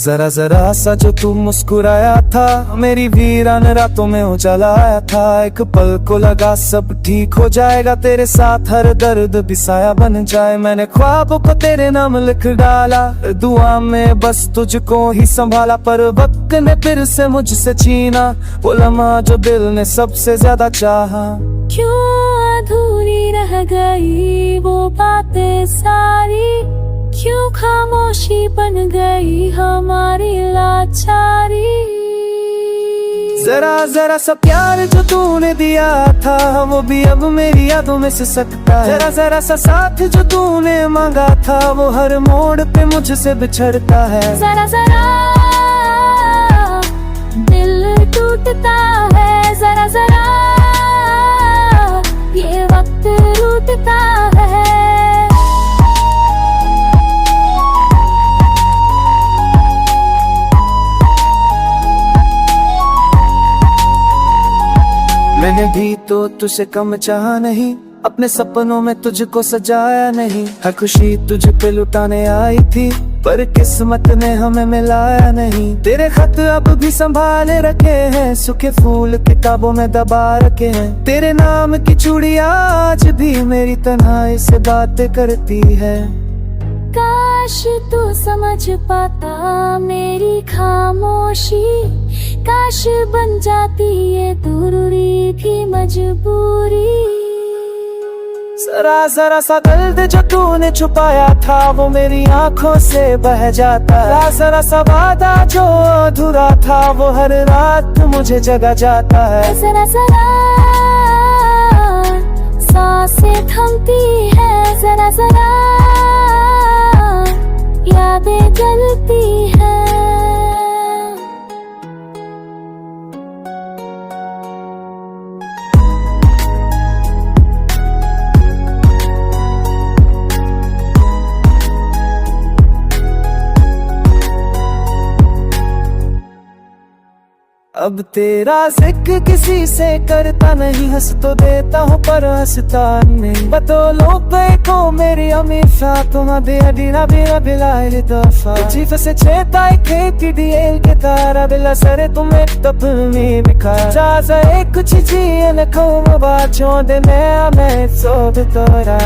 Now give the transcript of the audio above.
जरा जरा सा जो तू मुस्कुराया था, मेरी वीरान रातों में उजाला आया था। एक पल को लगा सब ठीक हो जाएगा, तेरे साथ हर दर्द भी साया बन जाए। मैंने ख्वाबों को तेरे नाम लिख डाला, दुआ में बस तुझको ही संभाला। पर वक्त ने फिर से मुझसे छीना वो लम्हा जो दिल ने सबसे ज्यादा चाहा। क्यों अधूरी रह गई वो बातें सारी, क्यों खामोशी बन गई हमारी लाचारी। जरा जरा सा प्यार जो तूने दिया था, वो भी अब मेरी यादों में से सकता है। जरा जरा सा साथ जो तूने मांगा था, वो हर मोड़ पे मुझसे बिछड़ता है। जरा जरा दिल टूटता है, जरा जरा ये वक्त रूठता है। मैंने भी तो तुझसे कम चाहा नहीं, अपने सपनों में तुझको सजाया नहीं। हर खुशी तुझ पे लुटाने आई थी, पर किस्मत ने हमें मिलाया नहीं। तेरे खत अब भी संभाले रखे हैं, सूखे फूल किताबों में दबा रखे हैं। तेरे नाम की चूड़ियां आज भी मेरी तन्हाई से बातें करती है। काश तू समझ पाता मेरी खामोशी, काश बन जाती ये जरूरी थी मजबूरी। जरा जरा सा दर्द जो तूने छुपाया था, वो मेरी आंखों से बह जाता है। जरा जरा सा वादा जो अधूरा था, वो हर रात मुझे जगा जाता है। जरा जरा सांसें थमती है, जरा जरा यादें जलती है। अब तेरा जिक्र किसी से करता नहीं, हंस तो देता हूँ पर हंसता नहीं। बतौलों पे को मेरी हमेशा तुम्हारे अधीना बिला बिलाए दफा। जीव से चेता खेती दिए के तारा बिला सरे तुम्हें तब में बिखा। जा एक कुछ जी न को बाचों दे मैं सो तोरा।